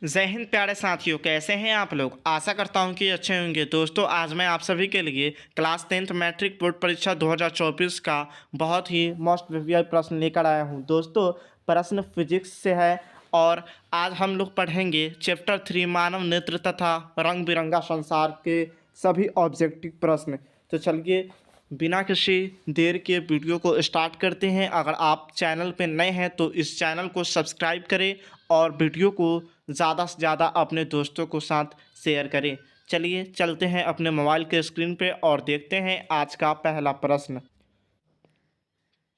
जय हिंद प्यारे साथियों, कैसे हैं आप लोग। आशा करता हूं कि अच्छे होंगे। दोस्तों, आज मैं आप सभी के लिए क्लास 10th मैट्रिक बोर्ड परीक्षा 2024 का बहुत ही मोस्ट प्रीवियस प्रश्न लेकर आया हूं। दोस्तों, प्रश्न फिजिक्स से है और आज हम लोग पढ़ेंगे चैप्टर 3 मानव नेत्र तथा रंग बिरंगा संसार के सभी ऑब्जेक्टिव प्रश्न। तो चलिए बिना किसी देर के वीडियो को स्टार्ट करते हैं। अगर आप चैनल पर नए हैं तो इस चैनल को सब्सक्राइब करें और वीडियो को ज़्यादा से ज़्यादा अपने दोस्तों को साथ शेयर करें। चलिए चलते हैं अपने मोबाइल के स्क्रीन पे और देखते हैं आज का पहला प्रश्न।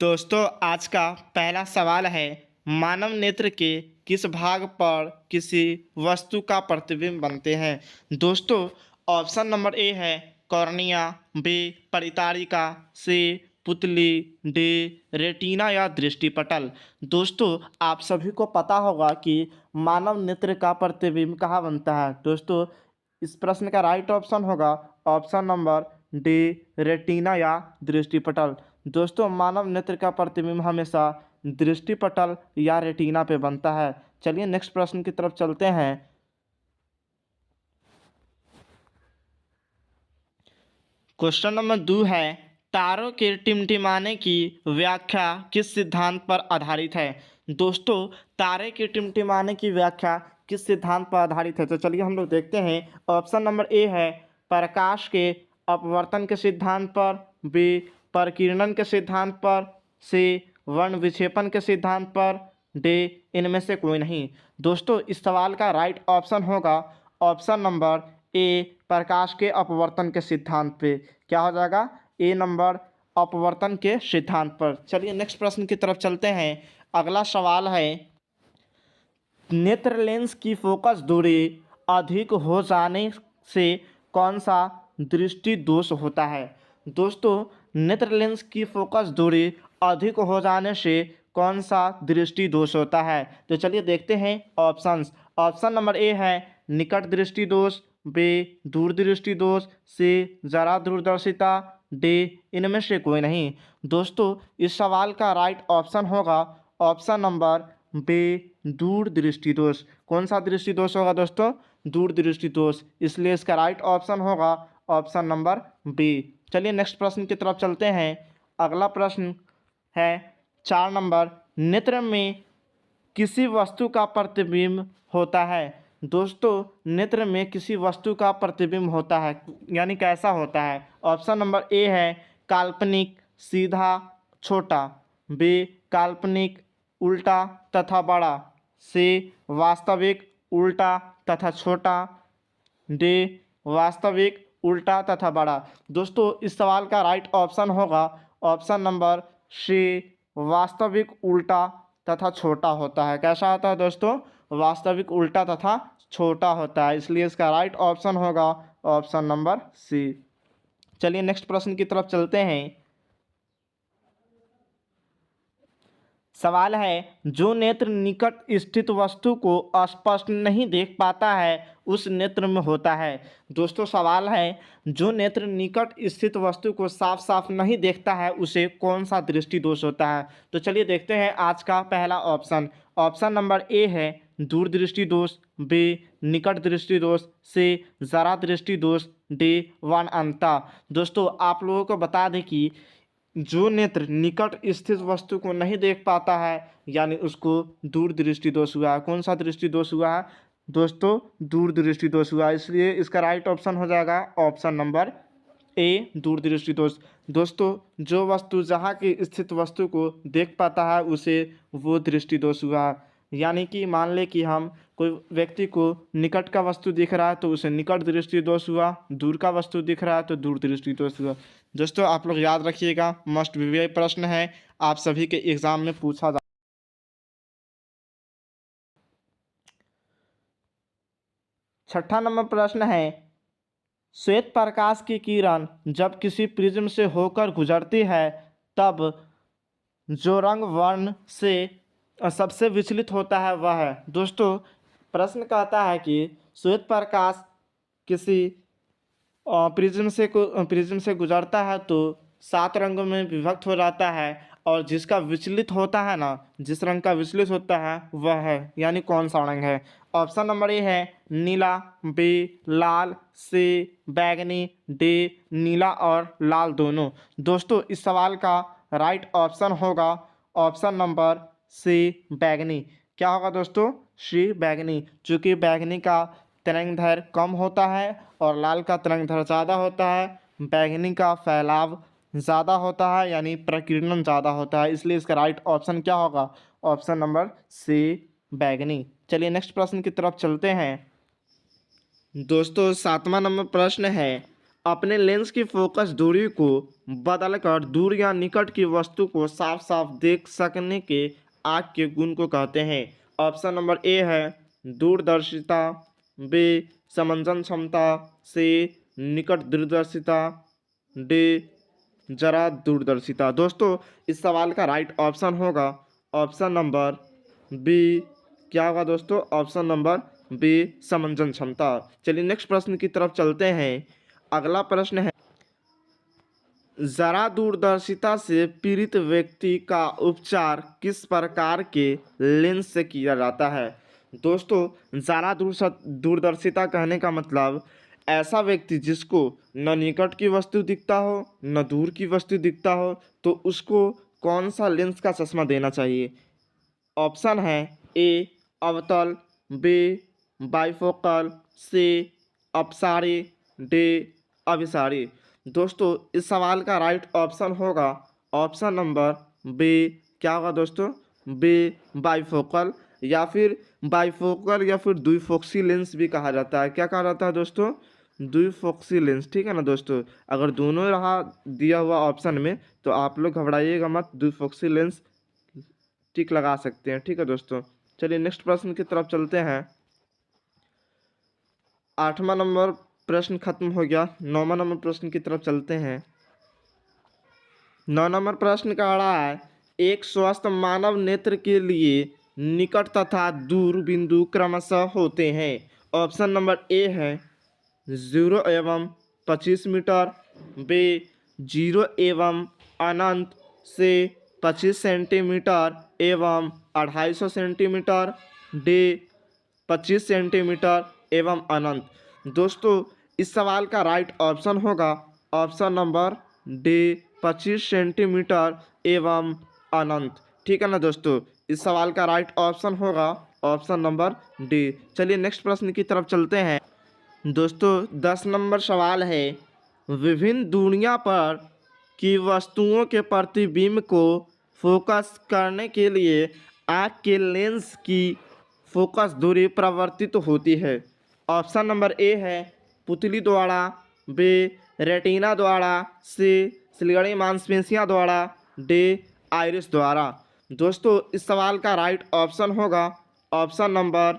दोस्तों, आज का पहला सवाल है, मानव नेत्र के किस भाग पर किसी वस्तु का प्रतिबिंब बनते हैं। दोस्तों, ऑप्शन नंबर ए है कॉर्निया, बी परितारिका, सी पुतली, डी रेटिना या दृष्टिपटल। दोस्तों, आप सभी को पता होगा कि मानव नेत्र का प्रतिबिंब कहाँ बनता है। दोस्तों, इस प्रश्न का राइट ऑप्शन होगा ऑप्शन नंबर डी रेटिना या दृष्टिपटल। दोस्तों, मानव नेत्र का प्रतिबिंब हमेशा दृष्टिपटल या रेटिना पे बनता है। चलिए नेक्स्ट प्रश्न की तरफ चलते हैं। क्वेश्चन नंबर 2 है, तारों के टिमटिमाने की व्याख्या किस सिद्धांत पर आधारित है। दोस्तों, तारे के टिमटिमाने की व्याख्या किस सिद्धांत पर आधारित है। तो चलिए हम लोग देखते हैं। ऑप्शन नंबर ए है प्रकाश के अपवर्तन के सिद्धांत पर, बी प्रकीर्णन के सिद्धांत पर, सी वर्ण विक्षेपण के सिद्धांत पर, डी इनमें से कोई नहीं। दोस्तों, इस सवाल का राइट ऑप्शन होगा ऑप्शन नंबर ए प्रकाश के अपवर्तन के सिद्धांत पे। क्या हो जाएगा? ए नंबर अपवर्तन के सिद्धांत पर। चलिए नेक्स्ट प्रश्न की तरफ चलते हैं। अगला सवाल है, नेत्र लेंस की फोकस दूरी अधिक हो जाने से कौन सा दृष्टि दोष होता है। दोस्तों, नेत्र लेंस की फोकस दूरी अधिक हो जाने से कौन सा दृष्टि दोष होता है। तो चलिए देखते हैं ऑप्शंस। ऑप्शन नंबर ए है निकट दृष्टि दोष, बी दूर दृष्टि दोष, सी जरा दूरदर्शिता, डी इनमें से कोई नहीं। दोस्तों, इस सवाल का राइट ऑप्शन होगा ऑप्शन नंबर बी दूर दृष्टि दोष। कौन सा दृष्टि दोष होगा दोस्तों? दूर दृष्टि दोष। इसलिए इसका राइट ऑप्शन होगा ऑप्शन नंबर बी। चलिए नेक्स्ट प्रश्न की तरफ चलते हैं। अगला प्रश्न है 4 नंबर, नेत्र में किसी वस्तु का प्रतिबिंब होता है। दोस्तों, नेत्र में किसी वस्तु का प्रतिबिंब होता है, यानी कैसा होता है। ऑप्शन नंबर ए है काल्पनिक, सीधा, छोटा, बी काल्पनिक, उल्टा तथा बड़ा, सी वास्तविक, उल्टा तथा छोटा, डी वास्तविक, उल्टा तथा बड़ा। दोस्तों, इस सवाल का राइट ऑप्शन होगा ऑप्शन नंबर सी वास्तविक, उल्टा तथा छोटा होता है। कैसा होता है दोस्तों? वास्तविक, उल्टा तथा छोटा होता है। इसलिए इसका राइट ऑप्शन होगा ऑप्शन नंबर सी। चलिए नेक्स्ट प्रश्न की तरफ चलते हैं। सवाल है, जो नेत्र निकट स्थित वस्तु को स्पष्ट नहीं देख पाता है उस नेत्र में होता है। दोस्तों, सवाल है, जो नेत्र निकट स्थित वस्तु को साफ साफ नहीं देखता है उसे कौन सा दृष्टि दोष होता है। तो चलिए देखते हैं आज का पहला ऑप्शन। ऑप्शन नंबर ए है दूर दृष्टि दोष, बी निकट दृष्टि दोष, सी जरा दृष्टि दोष, डी वनअंता। दोस्तों, आप लोगों को बता दें कि जो नेत्र निकट स्थित वस्तु को नहीं देख पाता है यानी उसको दूर दृष्टि दोष हुआ है। कौन सा दृष्टि दोष हुआ है दोस्तों? दूर दृष्टि दोष हुआ है। इसलिए इसका राइट ऑप्शन हो जाएगा ऑप्शन नंबर ए दूर दृष्टि दोष। दोस्तों, जो वस्तु जहाँ की स्थित वस्तु को देख पाता है उसे वो दृष्टि दोष हुआ है। यानी कि मान ले कि हम कोई व्यक्ति को निकट का वस्तु दिख रहा है तो उसे निकट दृष्टि दोष हुआ, दूर का वस्तु दिख रहा है तो दूर दृष्टि दोष हुआ। दोस्तों, आप लोग याद रखिएगा, मस्ट बी प्रश्न है, आप सभी के एग्जाम में पूछा जा। छठा नंबर प्रश्न है, श्वेत प्रकाश की किरण जब किसी प्रिज्म से होकर गुजरती है तब जो रंग वर्ण से सबसे विचलित होता है वह है। दोस्तों, प्रश्न कहता है कि श्वेत प्रकाश किसी प्रिज्म से गुजरता है तो 7 रंगों में विभक्त हो जाता है और जिसका विचलित होता है ना, जिस रंग का विचलित होता है वह है, यानी कौन सा रंग है। ऑप्शन नंबर ए है नीला, बी लाल, सी बैगनी, डी नीला और लाल दोनों। दोस्तों इस सवाल का राइट ऑप्शन होगा ऑप्शन नंबर सी बैगनी। क्या होगा दोस्तों, सी बैगनी, चूँकि बैगनी का तरंगदैर्घ्य कम होता है और लाल का तरंगदैर्घ्य ज़्यादा होता है। बैगनी का फैलाव ज़्यादा होता है, यानी प्रकीर्णन ज़्यादा होता है, इसलिए इसका राइट ऑप्शन क्या होगा, ऑप्शन नंबर सी बैगनी। चलिए नेक्स्ट प्रश्न की तरफ चलते हैं। दोस्तों 7वां नंबर प्रश्न है, अपने लेंस की फोकस दूरी को बदलकर दूर या निकट की वस्तु को साफ साफ देख सकने के आँख के गुण को कहते हैं। ऑप्शन नंबर ए है दूरदर्शिता, बी समंजन क्षमता, सी निकट दूरदर्शिता, डी जरा दूरदर्शिता। दोस्तों इस सवाल का राइट ऑप्शन होगा ऑप्शन नंबर बी। क्या होगा दोस्तों, ऑप्शन नंबर बी समंजन क्षमता। चलिए नेक्स्ट प्रश्न की तरफ चलते हैं। अगला प्रश्न है, जरा दूरदर्शिता से पीड़ित व्यक्ति का उपचार किस प्रकार के लेंस से किया जाता है। दोस्तों जरा दूरदर्शिता कहने का मतलब ऐसा व्यक्ति जिसको न निकट की वस्तु दिखता हो न दूर की वस्तु दिखता हो, तो उसको कौन सा लेंस का चश्मा देना चाहिए। ऑप्शन है ए अवतल, बी बाइफोकल, सी अपसारी, डी अभिसारी। दोस्तों इस सवाल का राइट ऑप्शन होगा ऑप्शन नंबर बी। क्या होगा दोस्तों, बी बाइफोकल, या फिर बाइफोकल या फिर द्विफोक्सी लेंस भी कहा जाता है। क्या कहा जाता है दोस्तों, द्विफोक्सी लेंस, ठीक है ना दोस्तों। अगर दोनों रहा दिया हुआ ऑप्शन में तो आप लोग घबराइएगा मत, द्विफोक्सी लेंस टिक लगा सकते हैं, ठीक है दोस्तों। चलिए नेक्स्ट प्रश्न की तरफ चलते हैं। 8वां नंबर प्रश्न खत्म हो गया, 9वां नंबर प्रश्न की तरफ चलते हैं। 9 नंबर प्रश्न का रहा है, एक स्वस्थ मानव नेत्र के लिए निकट तथा दूर बिंदु क्रमशः होते हैं। ऑप्शन नंबर ए है 0 एवं 25 मीटर, बी 0 एवं अनंत से 25 सेंटीमीटर एवं 250 सेंटीमीटर, डी 25 सेंटीमीटर एवं अनंत। दोस्तों इस सवाल का राइट ऑप्शन होगा ऑप्शन नंबर डी 25 सेंटीमीटर एवं अनंत, ठीक है ना दोस्तों। इस सवाल का राइट ऑप्शन होगा ऑप्शन नंबर डी। चलिए नेक्स्ट प्रश्न की तरफ चलते हैं। दोस्तों 10 नंबर सवाल है, विभिन्न दूरियां पर की वस्तुओं के प्रतिबिंब को फोकस करने के लिए आँख के लेंस की फोकस दूरी परिवर्तित होती है। ऑप्शन नंबर ए है पुतली द्वारा, बी रेटिना द्वारा, सी सिलगड़ी मांसपेशियां द्वारा, डी आइरिस द्वारा। दोस्तों इस सवाल का राइट ऑप्शन होगा ऑप्शन नंबर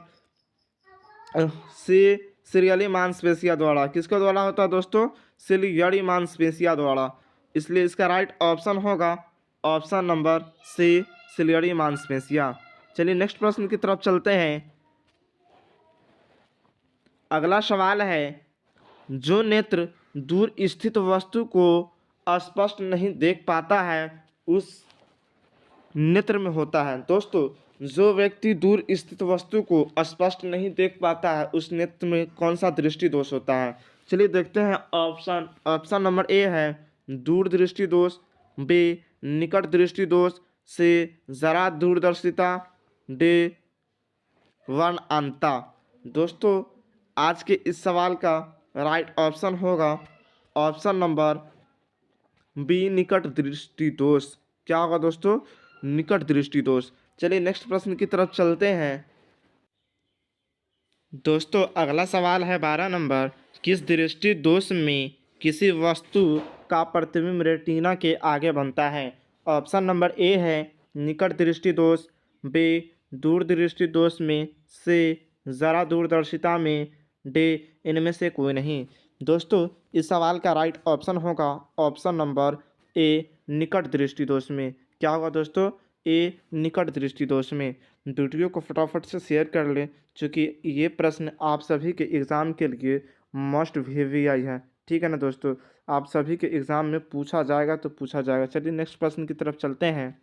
सी सिलगड़ी मांसपेशियां द्वारा। किसके द्वारा होता है दोस्तों, सिलगड़ी मांसपेशियां द्वारा, इसलिए इसका राइट ऑप्शन होगा ऑप्शन नंबर सी सिलगड़ी मांसपेशियां। चलिए नेक्स्ट प्रश्न की तरफ चलते हैं। अगला सवाल है, जो नेत्र दूर स्थित वस्तु को स्पष्ट नहीं देख पाता है उस नेत्र में होता है। दोस्तों जो व्यक्ति दूर स्थित वस्तु को स्पष्ट नहीं देख पाता है उस नेत्र में कौन सा दृष्टि दोष होता है। चलिए देखते हैं ऑप्शन नंबर ए है दूर दृष्टि दोष, बी निकट दृष्टि दोष, सी जरा दूरदर्शिता, डी वर्णअंता। दोस्तों आज के इस सवाल का राइट ऑप्शन होगा ऑप्शन नंबर बी निकट दृष्टि दोष। क्या होगा दोस्तों, निकट दृष्टि दोष। चलिए नेक्स्ट प्रश्न की तरफ चलते हैं। दोस्तों अगला सवाल है 12 नंबर, किस दृष्टि दोष में किसी वस्तु का प्रतिबिंब रेटिना के आगे बनता है। ऑप्शन नंबर ए है निकट दृष्टि दोष, बी दूर दृष्टि दोष में, सी जरा दूरदर्शिता में, डी इनमें से कोई नहीं। दोस्तों इस सवाल का राइट ऑप्शन होगा ऑप्शन नंबर ए निकट दृष्टि दोष में। क्या होगा दोस्तों, ए निकट दृष्टि दोष में। वीडियो को फटाफट से शेयर कर लें, क्योंकि ये प्रश्न आप सभी के एग्ज़ाम के लिए मस्ट VVI है। ठीक है ना दोस्तों, आप सभी के एग्ज़ाम में पूछा जाएगा तो पूछा जाएगा। चलिए नेक्स्ट प्रश्न की तरफ चलते हैं।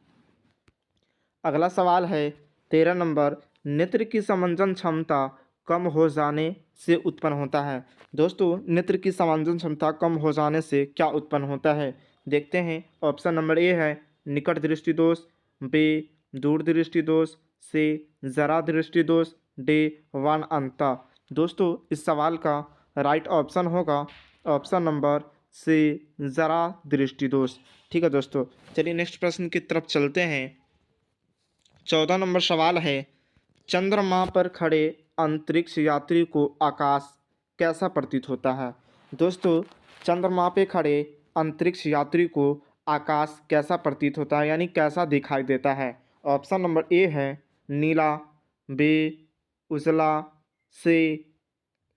अगला सवाल है 13 नंबर, नेत्र की समंजन क्षमता कम हो जाने से उत्पन्न होता है। दोस्तों, नेत्र की समंजन क्षमता कम हो जाने से क्या उत्पन्न होता है, देखते हैं। ऑप्शन नंबर ए है निकट दृष्टि दोष, बी दूर दृष्टि दोष, सी जरा दृष्टि दोष, डी वन अंता। दोस्तों, इस सवाल का राइट ऑप्शन होगा ऑप्शन नंबर सी जरा दृष्टि दोष। ठीक है दोस्तों, चलिए नेक्स्ट प्रश्न की तरफ चलते हैं। 14 नंबर सवाल है, चंद्रमा पर खड़े अंतरिक्ष यात्री को आकाश कैसा प्रतीत होता है। दोस्तों, चंद्रमा पे खड़े अंतरिक्ष यात्री को आकाश कैसा प्रतीत होता है, यानी कैसा दिखाई देता है। ऑप्शन नंबर ए है नीला, बी उजला, सी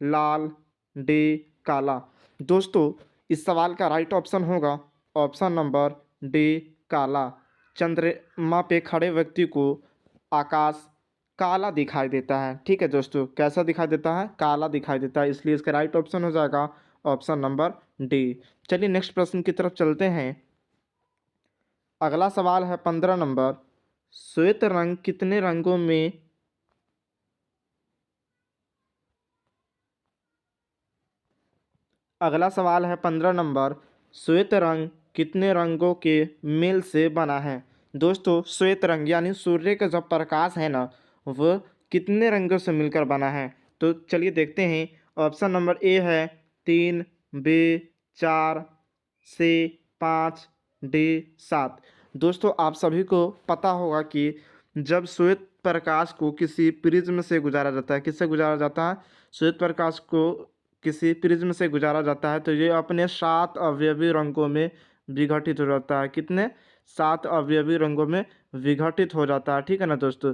लाल, डी काला। दोस्तों, इस सवाल का राइट ऑप्शन होगा ऑप्शन नंबर डी काला। चंद्रमा पे खड़े व्यक्ति को आकाश काला दिखाई देता है। ठीक है दोस्तों, कैसा दिखाई देता है, काला दिखाई देता है, इसलिए इसका राइट ऑप्शन हो जाएगा ऑप्शन नंबर डी। चलिए नेक्स्ट प्रश्न की तरफ चलते हैं। अगला सवाल है 15 नंबर, श्वेत रंग कितने रंगों में अगला सवाल है 15 नंबर, श्वेत रंग कितने रंगों के मेल से बना है। दोस्तों, श्वेत रंग यानी सूर्य का जो प्रकाश है ना, वह कितने रंगों से मिलकर बना है। तो चलिए देखते हैं। ऑप्शन नंबर ए है 3, बी 4, सी 5, डी 7। दोस्तों, आप सभी को पता होगा कि जब श्वेत प्रकाश को किसी प्रिज्म से गुजारा जाता है, किससे गुजारा जाता है, श्वेत प्रकाश को किसी प्रिज्म से गुजारा जाता है, तो ये अपने 7 अवयवी रंगों में विघटित हो जाता है। कितने, 7 अवयवी रंगों में विघटित हो जाता है। ठीक है ना दोस्तों,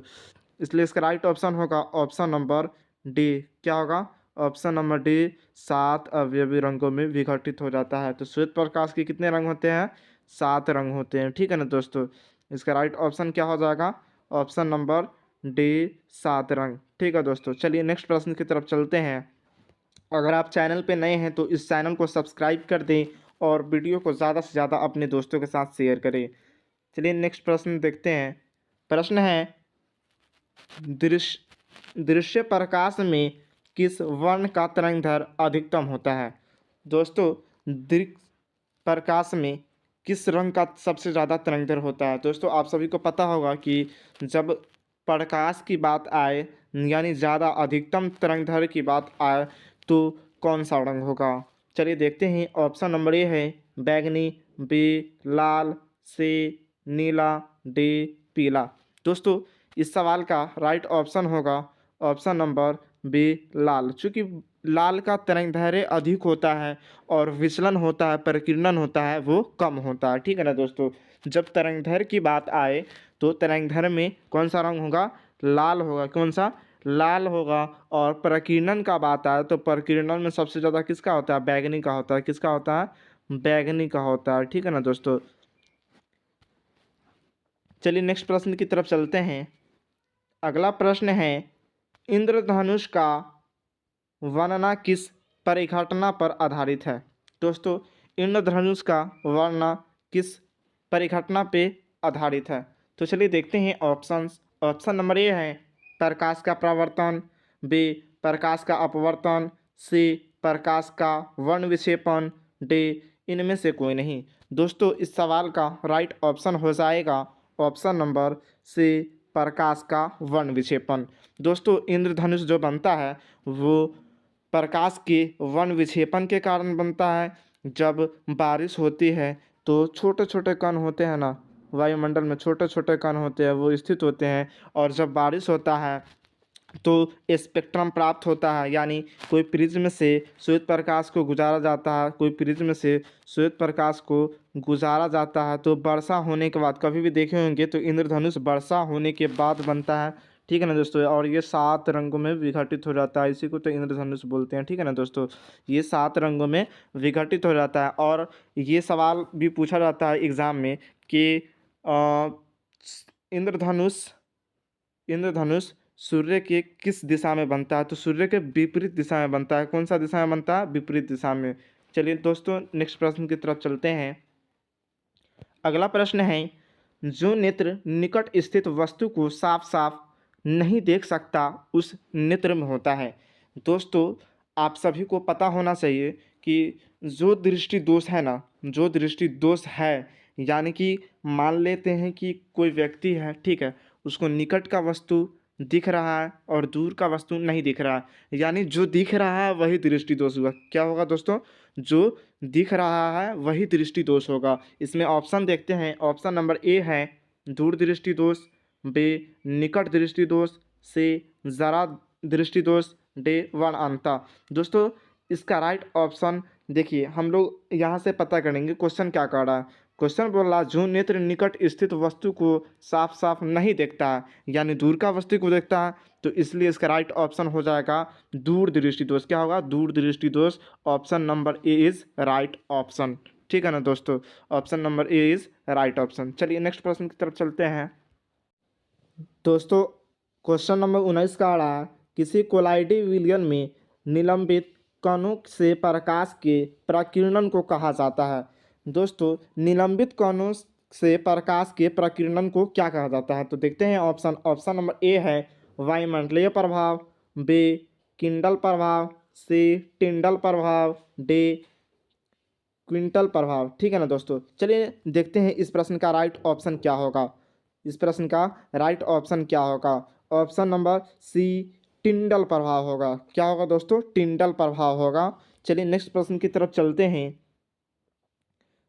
इसलिए इसका राइट ऑप्शन होगा ऑप्शन नंबर डी। क्या होगा, ऑप्शन नंबर डी, 7 अवयवी रंगों में विघटित हो जाता है। तो श्वेत प्रकाश के कितने रंग होते हैं, 7 रंग होते हैं। ठीक है ना दोस्तों, इसका राइट ऑप्शन क्या हो जाएगा, ऑप्शन नंबर डी 7 रंग। ठीक है दोस्तों, चलिए नेक्स्ट प्रश्न की तरफ चलते हैं। अगर आप चैनल पे नए हैं तो इस चैनल को सब्सक्राइब कर दें और वीडियो को ज़्यादा से ज़्यादा अपने दोस्तों के साथ शेयर करें। चलिए नेक्स्ट प्रश्न देखते हैं। प्रश्न है, दृश्य प्रकाश में किस वर्ण का तरंगदैर्घ्य अधिकतम होता है। दोस्तों, दृश्य प्रकाश में किस रंग का सबसे ज़्यादा तरंगदैर्घ्य होता है। दोस्तों, आप सभी को पता होगा कि जब प्रकाश की बात आए, यानी ज़्यादा अधिकतम तरंगदैर्घ्य की बात आए, तो कौन सा रंग होगा। चलिए देखते हैं। ऑप्शन नंबर ए है बैंगनी, बी लाल, सी नीला, डी पीला। दोस्तों, इस सवाल का राइट ऑप्शन होगा ऑप्शन नंबर बी लाल। चूँकि लाल का तरंगदैर्घ्य अधिक होता है और विचलन होता है, प्रकीर्णन होता है, वो कम होता है। ठीक है ना दोस्तों, जब तरंगदैर्घ्य की बात आए तो तरंगदैर्घ्य में कौन सा रंग होगा, लाल होगा। कौन सा, लाल होगा। और प्रकीर्णन का बात आए तो प्रकीर्णन में सबसे ज़्यादा किसका होता है, बैंगनी का होता है। किसका होता है, बैंगनी का होता है। ठीक है ना दोस्तों, चलिए नेक्स्ट प्रश्न की तरफ चलते हैं। अगला प्रश्न है, इंद्रधनुष का वर्णना किस परिघटना पर आधारित है। दोस्तों, इंद्रधनुष का वर्णना किस परिघटना पे आधारित है। तो चलिए देखते हैं ऑप्शंस। ऑप्शन नंबर ए है प्रकाश का परावर्तन, बी प्रकाश का अपवर्तन, सी प्रकाश का वर्ण विक्षेपण, डी इनमें से कोई नहीं। दोस्तों, इस सवाल का राइट ऑप्शन हो जाएगा ऑप्शन नंबर सी प्रकाश का वर्ण विक्षेपण। दोस्तों, इंद्रधनुष जो बनता है वो प्रकाश के वर्ण विक्षेपण के कारण बनता है। जब बारिश होती है तो छोटे छोटे कण होते हैं ना, वायुमंडल में छोटे छोटे कण होते हैं, वो स्थित होते हैं। और जब बारिश होता है तो स्पेक्ट्रम प्राप्त होता है, यानी कोई प्रिज्म से श्वेत प्रकाश को गुजारा जाता है, कोई प्रिज्म से श्वेत प्रकाश को गुजारा जाता है। तो वर्षा होने के बाद, कभी भी देखे होंगे तो इंद्रधनुष वर्षा होने के बाद बनता है। ठीक है ना दोस्तों, और ये 7 रंगों में विघटित हो जाता है, इसी को तो इंद्रधनुष बोलते हैं। ठीक है ना दोस्तों, ये 7 रंगों में विघटित हो जाता है। और ये सवाल भी पूछा जाता है एग्ज़ाम में कि इंद्रधनुष इंद्रधनुष सूर्य के किस दिशा में बनता है। तो सूर्य के विपरीत दिशा में बनता है। कौन सा दिशा में बनता है, विपरीत दिशा में। चलिए दोस्तों नेक्स्ट प्रश्न की तरफ चलते हैं। अगला प्रश्न है, जो नेत्र निकट स्थित वस्तु को साफ साफ नहीं देख सकता उस नेत्र में होता है। दोस्तों आप सभी को पता होना चाहिए कि जो दृष्टि दोष है ना, जो दृष्टि दोष है, यानी कि मान लेते हैं कि कोई व्यक्ति है, ठीक है, उसको निकट का वस्तु दिख रहा है और दूर का वस्तु नहीं दिख रहा है, यानी जो दिख रहा है वही दृष्टि दोष हुआ। क्या होगा दोस्तों? जो दिख रहा है वही दृष्टि दोष होगा। इसमें ऑप्शन देखते हैं। ऑप्शन नंबर ए है दूर दृष्टि दोष, बी निकट दृष्टि दोष, सी जरा दृष्टि दोष, डी वर्णनता। दोस्तों इसका राइट ऑप्शन देखिए, हम लोग यहाँ से पता करेंगे क्वेश्चन क्या कर रहा है। क्वेश्चन बोल रहा जो नेत्र निकट स्थित वस्तु को साफ साफ नहीं देखता है, यानी दूर का वस्तु को देखता है, तो इसलिए इसका राइट ऑप्शन हो जाएगा दूर दृष्टि दोष। क्या होगा? दूर दृष्टि दोष। Option number A is right option. ठीक है ना दोस्तों, option number A is right option. चलिए नेक्स्ट प्रश्न की तरफ चलते हैं। दोस्तों क्वेश्चन नंबर 19 का आ रहा है, किसी कोलाइडी विलयन में निलंबित कणों से प्रकाश के प्रकीर्णन को कहा जाता है। दोस्तों निलंबित कणों से प्रकाश के प्रकीर्णन को क्या कहा जाता है? तो देखते हैं ऑप्शन। ऑप्शन नंबर ए है वायुमंडलीय प्रभाव, बी किंडल प्रभाव, सी टिंडल प्रभाव, डी क्विंटल प्रभाव। ठीक है ना दोस्तों, चलिए देखते हैं इस प्रश्न का राइट ऑप्शन क्या होगा। इस प्रश्न का राइट ऑप्शन क्या होगा? ऑप्शन नंबर सी टिंडल प्रभाव होगा। क्या होगा दोस्तों? टिंडल प्रभाव होगा। चलिए नेक्स्ट प्रश्न की तरफ चलते हैं।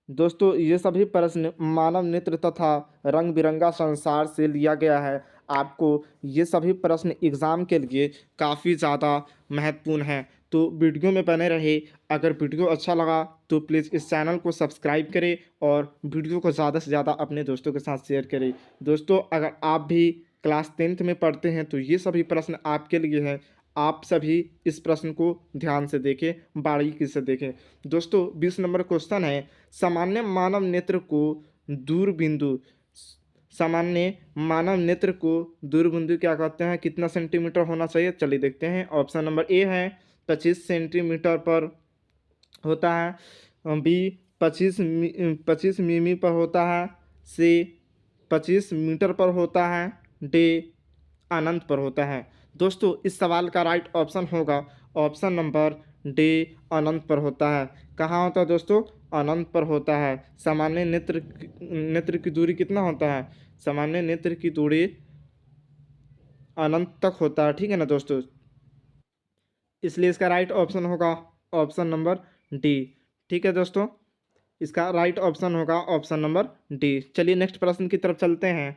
दोस्तों ये सभी प्रश्न मानव नेत्र तथा रंग बिरंगा संसार से लिया गया है। आपको ये सभी प्रश्न एग्ज़ाम के लिए काफ़ी ज़्यादा महत्वपूर्ण है, तो वीडियो में बने रहे। अगर वीडियो अच्छा लगा तो प्लीज़ इस चैनल को सब्सक्राइब करें और वीडियो को ज़्यादा से ज़्यादा अपने दोस्तों के साथ शेयर करें। दोस्तों अगर आप भी क्लास 10th में पढ़ते हैं तो ये सभी प्रश्न आपके लिए है। आप सभी इस प्रश्न को ध्यान से देखें, बारीकी से देखें। दोस्तों 20 नंबर क्वेश्चन है, सामान्य मानव नेत्र को दूरबिंदु, सामान्य मानव नेत्र को दूरबिंदु क्या कहते हैं, कितना सेंटीमीटर होना चाहिए? चलिए देखते हैं। ऑप्शन नंबर ए है 25 सेंटीमीटर पर होता है, बी 25 मिमी पर होता है, सी 25 मीटर पर होता है, डी अनंत पर होता है। दोस्तों इस सवाल का राइट ऑप्शन होगा ऑप्शन नंबर डी अनंत पर होता है। कहाँ होता है दोस्तों? अनंत पर होता है। सामान्य नेत्र की दूरी कितना होता है? सामान्य नेत्र की दूरी अनंत तक होता है। ठीक है ना दोस्तों, इसलिए इसका राइट ऑप्शन होगा ऑप्शन नंबर डी। ठीक है दोस्तों, इसका राइट ऑप्शन होगा ऑप्शन नंबर डी। चलिए नेक्स्ट प्रश्न की तरफ चलते हैं।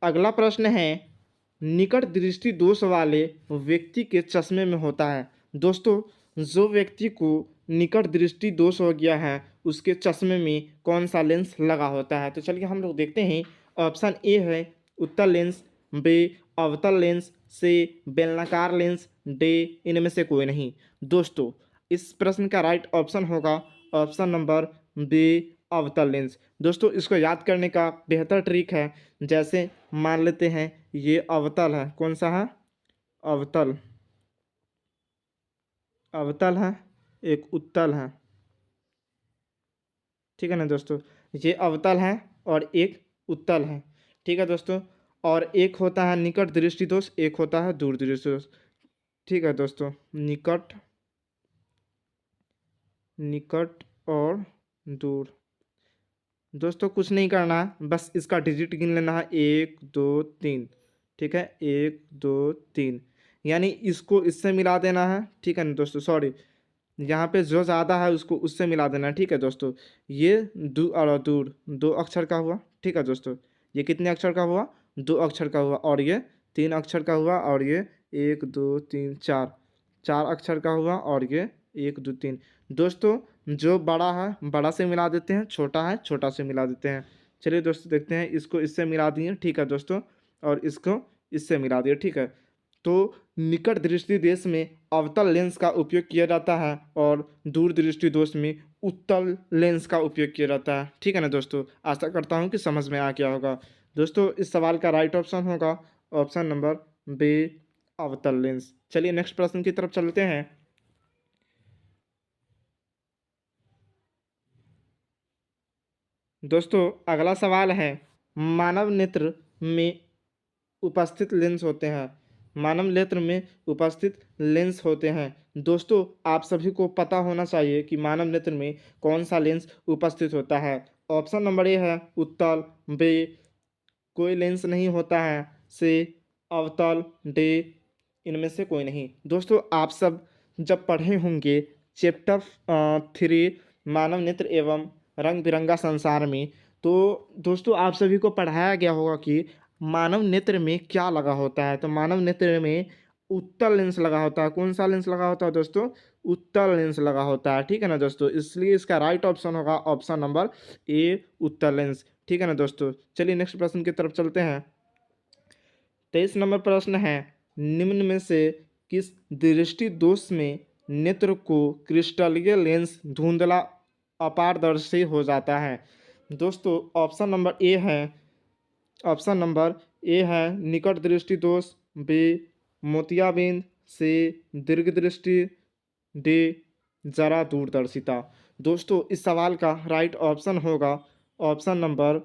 अगला प्रश्न है, निकट दृष्टि दोष वाले व्यक्ति के चश्मे में होता है। दोस्तों जो व्यक्ति को निकट दृष्टि दोष हो गया है उसके चश्मे में कौन सा लेंस लगा होता है? तो चलिए हम लोग देखते हैं। ऑप्शन ए है उत्तल लेंस, बी अवतल लेंस, सी बेलनाकार लेंस, डी इनमें से कोई नहीं। दोस्तों इस प्रश्न का राइट ऑप्शन होगा ऑप्शन नंबर बी अवतल लेंस। दोस्तों इसको याद करने का बेहतर ट्रिक है, जैसे मान लेते हैं ये अवतल है, कौन सा है? अवतल। अवतल है, एक उत्तल है। ठीक है ना दोस्तों, ये अवतल है और एक उत्तल है। ठीक है दोस्तों, और एक होता है निकट दृष्टि दोष, एक होता है दूर दृष्टि दोष। ठीक है दोस्तों, निकट, निकट और दूर। दोस्तों कुछ नहीं करना है, बस इसका डिजिट गिन लेना है 1 2 3। ठीक है 1 2 3, यानी इसको इससे मिला देना है। ठीक है ना दोस्तों, सॉरी यहाँ पे जो ज़्यादा है उसको उससे मिला देना है। ठीक है दोस्तों, ये और दूर 2 अक्षर का हुआ। ठीक है दोस्तों, ये कितने अक्षर का हुआ? 2 अक्षर का हुआ, और ये 3 अक्षर का हुआ, और ये 1 2 3 4 अक्षर का हुआ, और ये 1 2 3। दोस्तों जो बड़ा है बड़ा से मिला देते हैं, छोटा है छोटा से मिला देते हैं। चलिए दोस्तों देखते हैं, इसको इससे मिला दिए। ठीक है दोस्तों, और इसको इससे मिला दिए। ठीक है, तो निकट दृष्टि दोष में अवतल लेंस का उपयोग किया जाता है और दूर दृष्टि दोष में उत्तल लेंस का उपयोग किया जाता है। ठीक है ना दोस्तों, आशा करता हूँ कि समझ में आ गया होगा। दोस्तों इस सवाल का राइट ऑप्शन होगा ऑप्शन नंबर बी अवतल लेंस। चलिए नेक्स्ट प्रश्न की तरफ चलते हैं। दोस्तों अगला सवाल है, मानव नेत्र में उपस्थित लेंस होते हैं। मानव नेत्र में उपस्थित लेंस होते हैं। दोस्तों आप सभी को पता होना चाहिए कि मानव नेत्र में कौन सा लेंस उपस्थित होता है। ऑप्शन नंबर ए है उत्तल, बी कोई लेंस नहीं होता है, सी अवतल, डी इनमें से कोई नहीं। दोस्तों आप सब जब पढ़े होंगे चैप्टर 3 मानव नेत्र एवं रंग बिरंगा संसार में, तो दोस्तों आप सभी को पढ़ाया गया होगा कि मानव नेत्र में क्या लगा होता है। तो मानव नेत्र में उत्तल लेंस लगा होता है। कौन सा लेंस लगा होता है दोस्तों? उत्तल लेंस लगा होता है। ठीक है ना दोस्तों, इसलिए इसका राइट ऑप्शन होगा ऑप्शन नंबर ए उत्तल लेंस। ठीक है ना दोस्तों, चलिए नेक्स्ट प्रश्न की तरफ चलते हैं। 23 नंबर प्रश्न है, निम्न में से किस दृष्टि दोष में नेत्र को क्रिस्टलीय लेंस धुंधला अपारदर्शी हो जाता है? दोस्तों ऑप्शन नंबर ए है निकट दृष्टि दोष, बी मोतियाबिंद, सी दीर्घ दृष्टि, डी जरा दूरदर्शिता। दोस्तों इस सवाल का राइट ऑप्शन होगा ऑप्शन नंबर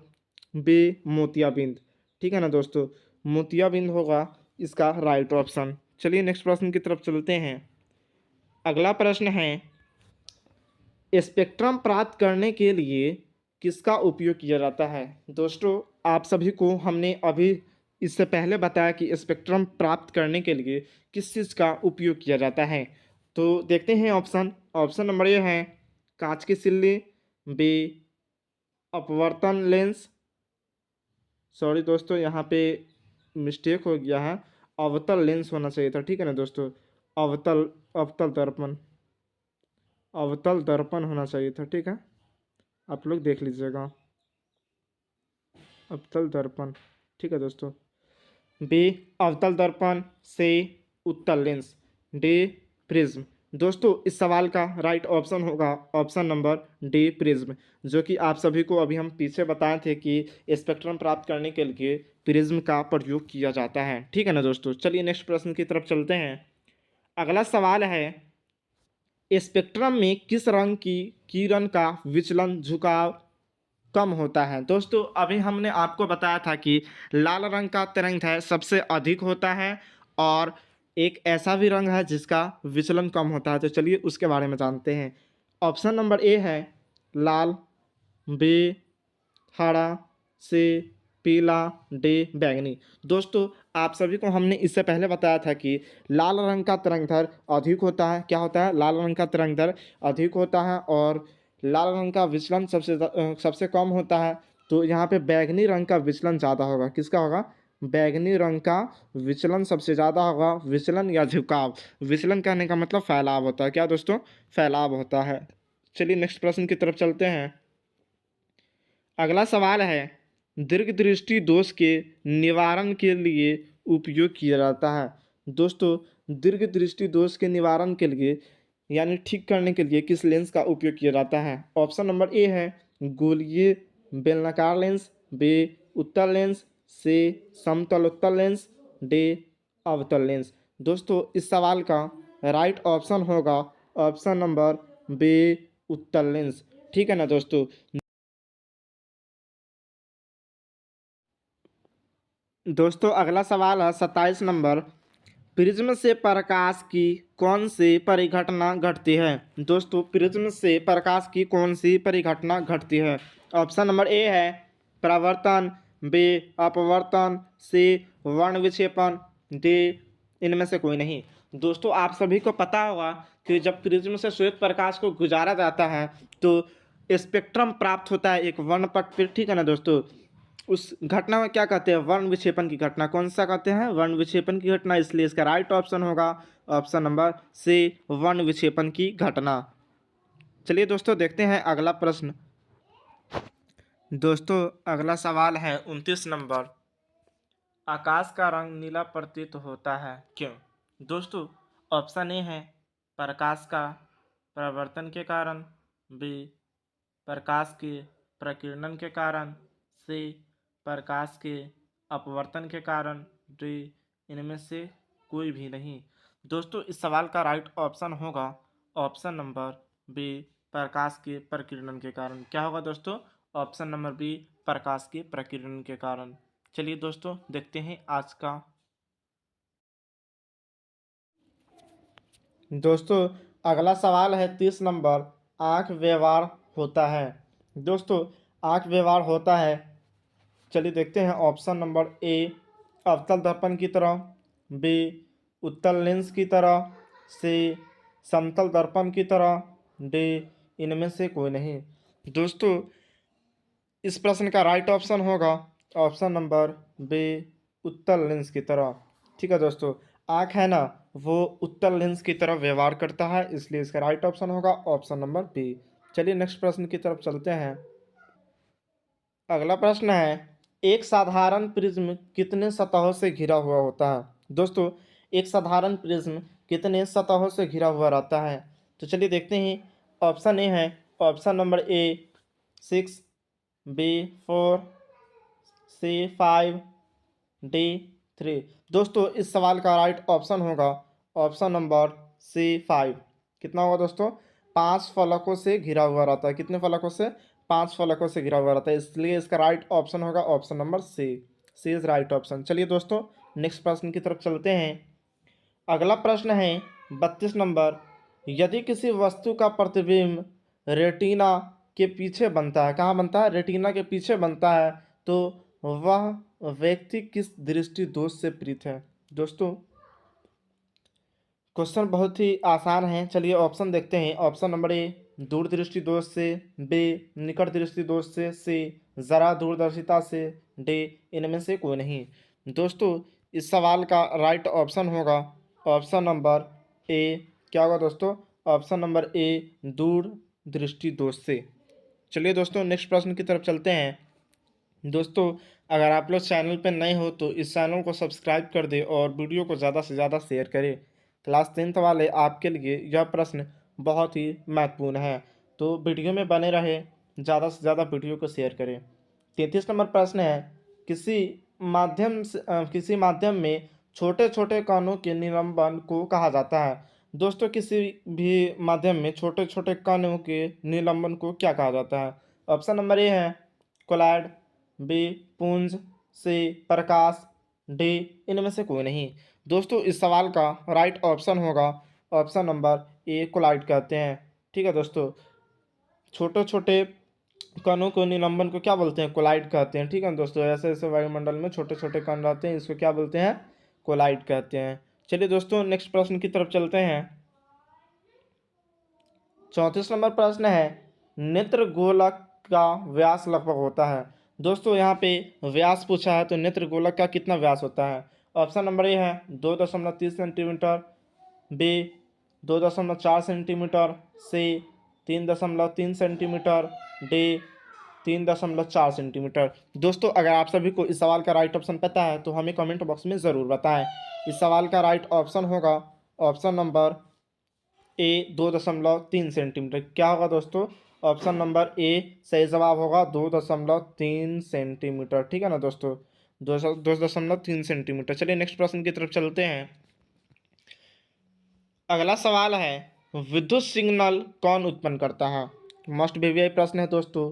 बी मोतियाबिंद। ठीक है ना दोस्तों, मोतियाबिंद होगा इसका राइट ऑप्शन। चलिए नेक्स्ट प्रश्न की तरफ चलते हैं। अगला प्रश्न है, स्पेक्ट्रम प्राप्त करने के लिए किसका उपयोग किया जाता है? दोस्तों आप सभी को हमने अभी इससे पहले बताया कि स्पेक्ट्रम प्राप्त करने के लिए किस चीज़ का उपयोग किया जाता है। तो देखते हैं ऑप्शन नंबर ए है कांच की सिल्ली, बी अपवर्तन लेंस, सॉरी दोस्तों यहाँ पे मिस्टेक हो गया है, अवतल लेंस होना चाहिए था। ठीक है ना दोस्तों, अवतल अवतल दर्पण अवतल दर्पण होना चाहिए था। ठीक है, आप लोग देख लीजिएगा, अवतल दर्पण। ठीक है दोस्तों, बी अवतल दर्पण, से उत्तल लेंस, डी प्रिज्म। दोस्तों इस सवाल का राइट ऑप्शन होगा ऑप्शन नंबर डी प्रिज्म, जो कि आप सभी को अभी हम पीछे बताए थे कि स्पेक्ट्रम प्राप्त करने के लिए प्रिज्म का प्रयोग किया जाता है। ठीक है ना दोस्तों, चलिए नेक्स्ट प्रश्न की तरफ चलते हैं। अगला सवाल है, स्पेक्ट्रम में किस रंग की किरण का विचलन झुकाव कम होता है? दोस्तों अभी हमने आपको बताया था कि लाल रंग का तरंग सबसे अधिक होता है, और एक ऐसा भी रंग है जिसका विचलन कम होता है। तो चलिए उसके बारे में जानते हैं। ऑप्शन नंबर ए है लाल, बी हरा, सी पीला, डी बैंगनी। दोस्तों आप सभी को हमने इससे पहले बताया था कि लाल रंग का तरंगधर अधिक होता है। क्या होता है? लाल रंग का तरंगधर अधिक होता है, और लाल रंग का विचलन सबसे कम होता है। तो यहाँ पे बैगनी रंग का विचलन ज़्यादा होगा। किसका होगा? बैगनी रंग का विचलन सबसे ज़्यादा होगा। विचलन या झुकाव, विचलन कहने का मतलब फैलाव होता है। क्या दोस्तों? फैलाव होता है। चलिए नेक्स्ट प्रश्न की तरफ चलते हैं। अगला सवाल है, दीर्घ दृष्टि दोष के निवारण के लिए उपयोग किया जाता है। दोस्तों दीर्घ दृष्टि दोष के निवारण के लिए यानी ठीक करने के लिए किस लेंस का उपयोग किया जाता है? ऑप्शन नंबर ए है गोलीय बेलनाकार लेंस, बी उत्तल लेंस, सी समतल उत्तल लेंस, डी अवतल लेंस। दोस्तों इस सवाल का राइट ऑप्शन होगा ऑप्शन नंबर बी उत्तल लेंस। ठीक है ना दोस्तों। दोस्तों अगला सवाल है 27 नंबर, प्रिज्म से प्रकाश की कौन सी परिघटना घटती है? दोस्तों प्रिज्म से प्रकाश की कौन सी परिघटना घटती है? ऑप्शन नंबर ए है परावर्तन, बी अपवर्तन, सी वर्ण विक्षेपण, डी इनमें से कोई नहीं। दोस्तों आप सभी को पता होगा कि जब प्रिज्म से श्वेत प्रकाश को गुजारा जाता है तो स्पेक्ट्रम प्राप्त होता है एक वर्णपट पर। ठीक है ना दोस्तों, उस घटना में क्या कहते हैं? वर्ण विक्षेपण की घटना। कौन सा कहते हैं? वर्ण विक्षेपण की घटना। इसलिए इसका राइट ऑप्शन होगा ऑप्शन नंबर सी वर्ण विक्षेपण की घटना। चलिए दोस्तों देखते हैं अगला प्रश्न। दोस्तों अगला सवाल है 29 नंबर, आकाश का रंग नीला प्रतीत होता है क्यों? दोस्तों ऑप्शन ए है प्रकाश का परावर्तन के कारण, बी प्रकाश के प्रकीर्णन के कारण, सी प्रकाश के अपवर्तन के कारण, डी इनमें से कोई भी नहीं। दोस्तों इस सवाल का राइट ऑप्शन होगा ऑप्शन नंबर बी प्रकाश के प्रकीर्णन के कारण। क्या होगा दोस्तों? ऑप्शन नंबर बी प्रकाश के प्रकीर्णन के कारण। चलिए दोस्तों देखते हैं आज का। दोस्तों अगला सवाल है 30 नंबर, आंख व्यवहार होता है। दोस्तों आंख व्यवहार होता है, चलिए देखते हैं। ऑप्शन नंबर ए अवतल दर्पण की तरह, बी उत्तल लेंस की तरह, सी समतल दर्पण की तरह, डी इनमें से कोई नहीं। दोस्तों इस प्रश्न का राइट ऑप्शन होगा ऑप्शन नंबर बी उत्तल लेंस की तरह। ठीक है दोस्तों, आँख है ना वो उत्तल लेंस की तरह व्यवहार करता है, इसलिए इसका राइट ऑप्शन होगा ऑप्शन नंबर बी। चलिए नेक्स्ट प्रश्न की तरफ चलते हैं। अगला प्रश्न है एक साधारण प्रिज्म कितने सतहों से घिरा हुआ होता है। दोस्तों एक साधारण प्रिज्म कितने सतहों से घिरा हुआ रहता है, तो चलिए देखते हैं। ऑप्शन ए है option number A 6, B 4, C 5, D 3। दोस्तों इस सवाल का राइट ऑप्शन होगा ऑप्शन नंबर सी 5। कितना होगा दोस्तों, 5 फलकों से घिरा हुआ रहता है। कितने फलकों से, 5 फलकों से घिरा हुआ रहता है, इसलिए इसका राइट ऑप्शन होगा option number C. C is right option. चलिए दोस्तों नेक्स्ट प्रश्न की तरफ चलते हैं। अगला प्रश्न है 32 नंबर, यदि किसी वस्तु का प्रतिबिंब रेटिना के पीछे बनता है, कहाँ बनता है, रेटिना के पीछे बनता है, तो वह व्यक्ति किस दृष्टि दोष से पीड़ित है। दोस्तों क्वेश्चन बहुत ही आसान है, चलिए ऑप्शन देखते हैं। ऑप्शन नंबर ए दूरदृष्टि दोष से, बी निकट दृष्टि दोष से, सी जरा दूरदर्शिता से, डी इनमें से कोई नहीं। दोस्तों इस सवाल का राइट ऑप्शन होगा ऑप्शन नंबर ए। क्या होगा दोस्तों, ऑप्शन नंबर ए दूर दृष्टि दोष से। चलिए दोस्तों नेक्स्ट प्रश्न की तरफ चलते हैं। दोस्तों अगर आप लोग चैनल पर नए हो तो इस चैनल को सब्सक्राइब कर दें और वीडियो को ज़्यादा से ज़्यादा शेयर करें। क्लास 10th वाले आपके लिए यह प्रश्न बहुत ही महत्वपूर्ण है, तो वीडियो में बने रहे, ज़्यादा से ज़्यादा वीडियो को शेयर करें। 33 नंबर प्रश्न है किसी माध्यम में छोटे छोटे कणों के निलंबन को कहा जाता है। दोस्तों किसी भी माध्यम में छोटे छोटे कणों के निलंबन को क्या कहा जाता है। ऑप्शन नंबर ए है कोलाइड, बी पुंज, सी प्रकाश, डी इनमें से कोई नहीं। दोस्तों इस सवाल का राइट ऑप्शन होगा ऑप्शन नंबर ए कोलाइड कहते हैं। ठीक है दोस्तों, छोटे छोटे कणों को निलंबन को क्या बोलते हैं, कोलाइड कहते हैं। ठीक है दोस्तों, ऐसे ऐसे वायुमंडल में छोटे छोटे कण रहते हैं, इसको क्या बोलते हैं, कोलाइड कहते हैं। चलिए दोस्तों नेक्स्ट प्रश्न की तरफ चलते हैं। 34 नंबर प्रश्न है नेत्र गोलक का व्यास लगभग होता है। दोस्तों यहाँ पे व्यास पूछा है, तो नेत्र गोलक का कितना व्यास होता है। ऑप्शन नंबर ए है 2.30 सेंटीमीटर, बी 2.4 सेंटीमीटर, सी 3.3 सेंटीमीटर, डी 3.4 सेंटीमीटर। दोस्तों अगर आप सभी को इस सवाल का राइट ऑप्शन पता है तो हमें कमेंट बॉक्स में ज़रूर बताएं। इस सवाल का राइट ऑप्शन होगा ऑप्शन नंबर ए 2.3 सेंटीमीटर। क्या होगा दोस्तों, ऑप्शन नंबर ए सही जवाब होगा 2.3 सेंटीमीटर। ठीक है ना दोस्तों, 2.3 सेंटीमीटर। चलिए नेक्स्ट प्रश्न की तरफ चलते हैं। अगला सवाल है विद्युत सिग्नल कौन उत्पन्न करता है। मोस्ट वीवीआई प्रश्न है दोस्तों,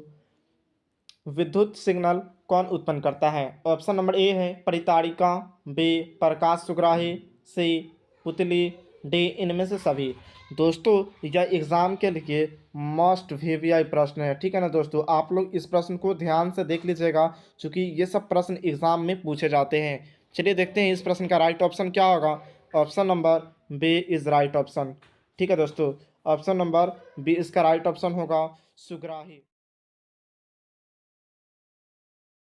विद्युत सिग्नल कौन उत्पन्न करता है। ऑप्शन नंबर ए है परितारिका, बी प्रकाश सुग्राही, सी पुतली, डी इनमें से सभी। दोस्तों यह एग्ज़ाम के लिए मोस्ट वीवीआई प्रश्न है। ठीक है ना दोस्तों, आप लोग इस प्रश्न को ध्यान से देख लीजिएगा क्योंकि ये सब प्रश्न एग्ज़ाम में पूछे जाते हैं। चलिए देखते हैं इस प्रश्न का राइट ऑप्शन क्या होगा। Option number B is right option. ठीक है दोस्तों, ऑप्शन नंबर बी इसका राइट ऑप्शन होगा सुग्राही।